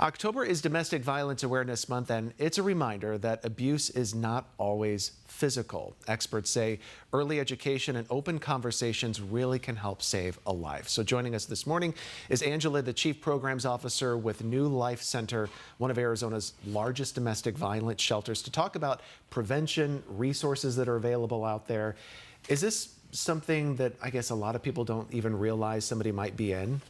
October is Domestic Violence Awareness Month, and it's a reminder that abuse is not always physical. Experts say early education and open conversations really can help save a life. So joining us this morning is Angela, the Chief Programs Officer with New Life Center, one of Arizona's largest domestic violence shelters, to talk about prevention, resources that are available out there. Is this something that I guess a lot of people don't even realize somebody might be in?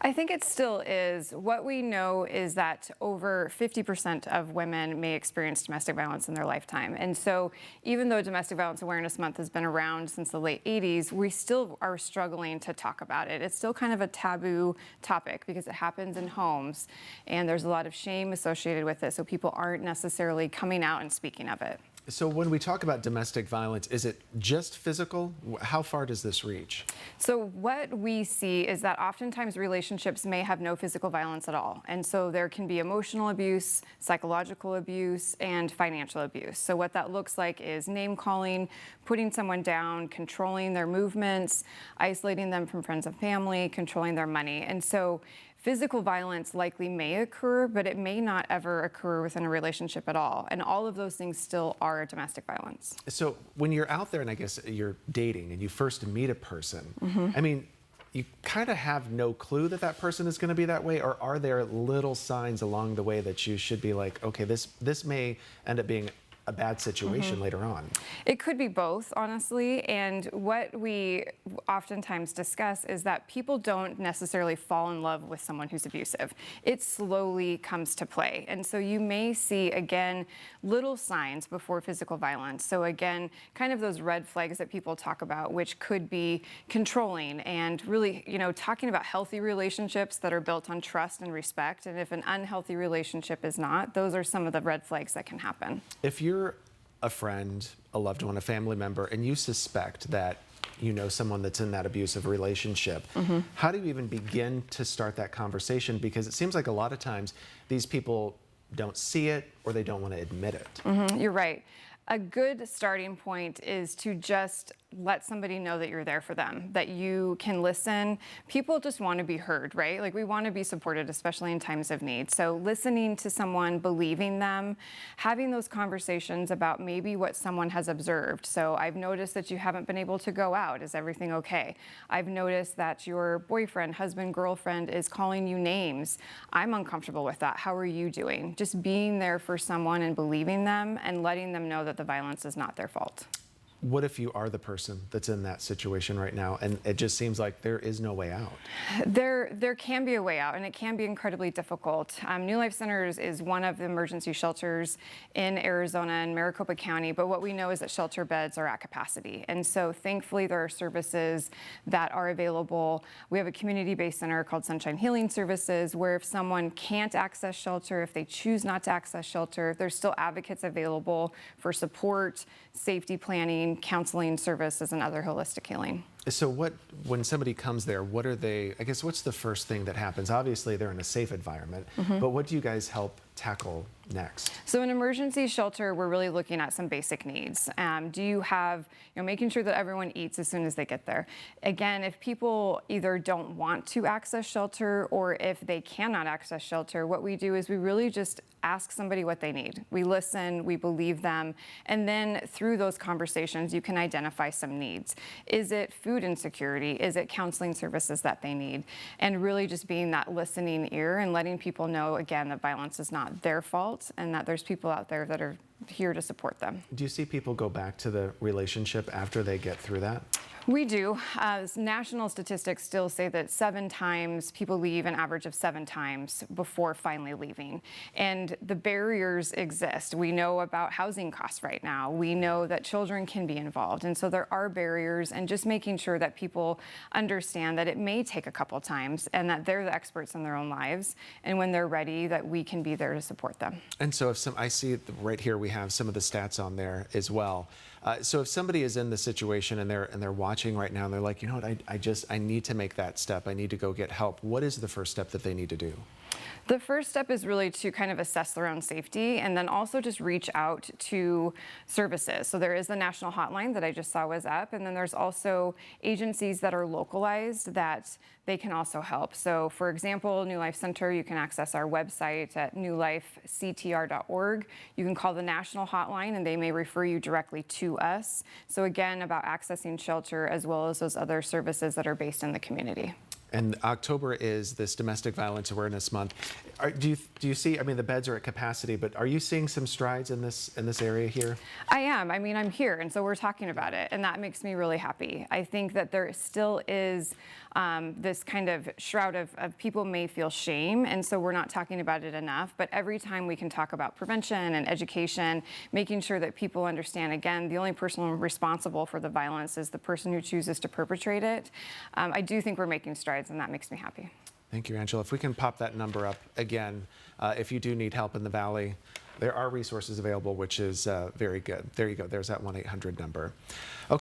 I think it still is. What we know is that over 50% of women may experience domestic violence in their lifetime. And so even though Domestic Violence Awareness Month has been around since the late 80s, we still are struggling to talk about it. It's still kind of a taboo topic because it happens in homes and there's a lot of shame associated with it. So people aren't necessarily coming out and speaking of it. So when we talk about domestic violence, is it just physical? How far does this reach? So what we see is that oftentimes relationships may have no physical violence at all. And so there can be emotional abuse, psychological abuse, and financial abuse. So what that looks like is name calling, putting someone down, controlling their movements, isolating them from friends and family, controlling their money. And so physical violence likely may occur, but it may not ever occur within a relationship at all. And all of those things still are domestic violence. So when you're out there and I guess you're dating and you first meet a person, I mean, you kind of have no clue that that person is going to be that way, or are there little signs along the way that you should be like, okay, this may end up being a bad situation later on? It could be both, honestly. And what we oftentimes discuss is that people don't necessarily fall in love with someone who's abusive. It slowly comes to play. And so you may see, again, little signs before physical violence. So again, kind of those red flags that people talk about, which could be controlling and really, talking about healthy relationships that are built on trust and respect. And if an unhealthy relationship is not, those are some of the red flags that can happen. If you're a friend, a loved one, a family member, and you suspect that you know someone that's in that abusive relationship, how do you even begin to start that conversation? Because it seems like a lot of times these people don't see it or they don't want to admit it. You're right. A good starting point is to just let somebody know that you're there for them, that you can listen. People just want to be heard, right? Like, we want to be supported, especially in times of need. So listening to someone, believing them, having those conversations about maybe what someone has observed. So I've noticed that you haven't been able to go out. Is everything okay? I've noticed that your boyfriend, husband, girlfriend is calling you names. I'm uncomfortable with that. How are you doing? Just being there for someone and believing them and letting them know that the violence is not their fault. What if you are the person that's in that situation right now and it just seems like there is no way out? There can be a way out, and it can be incredibly difficult. New Life Centers is one of the emergency shelters in Arizona and Maricopa County, but what we know is that shelter beds are at capacity. And so thankfully there are services that are available. We have a community-based center called Sunshine Healing Services, where if someone can't access shelter, if they choose not to access shelter, there's still advocates available for support, safety planning, counseling services, and other holistic healing. So when somebody comes there, what are they, I guess, what's the first thing that happens? Obviously they're in a safe environment, but what do you guys help tackle next? So in emergency shelter, we're really looking at some basic needs. Do you have, making sure that everyone eats as soon as they get there. Again, if people either don't want to access shelter or if they cannot access shelter, what we do is we really just ask somebody what they need. We listen, we believe them, and then through those conversations, you can identify some needs. Is it food insecurity? Is it counseling services that they need? And really just being that listening ear and letting people know, again, that violence is not their fault and that there's people out there that are here to support them. Do you see people go back to the relationship after they get through that? We do. National statistics still say that 7 times people leave, an average of 7 times before finally leaving. And the barriers exist. We know about housing costs right now. We know that children can be involved. And so there are barriers, and just making sure that people understand that it may take a couple times and that they're the experts in their own lives. And when they're ready, that we can be there to support them. And so I see right here we have some of the stats on there as well. So if somebody is in the situation and they're watching right now and they're like, you know what, I need to make that step. I need to go get help. What is the first step that they need to do? The first step is really to kind of assess their own safety and then also just reach out to services. So there is the national hotline that I just saw was up, and then there's also agencies that are localized that they can also help. So for example, New Life Center, you can access our website at newlifectr.org. You can call the national hotline and they may refer you directly to us. So again, about accessing shelter as well as those other services that are based in the community. And October is this Domestic Violence Awareness Month. Do you see? I mean, the beds are at capacity, but are you seeing some strides in this area here? I am. I mean, I'm here, and so we're talking about it, and that makes me really happy. I think that there still is this kind of shroud of people may feel shame, and so we're not talking about it enough. But every time we can talk about prevention and education, making sure that people understand, again, the only person responsible for the violence is the person who chooses to perpetrate it. I do think we're making strides, and that makes me happy. Thank you, Angela. If we can pop that number up again, if you do need help in the Valley, there are resources available, which is very good. There you go. There's that 1-800 number. Okay.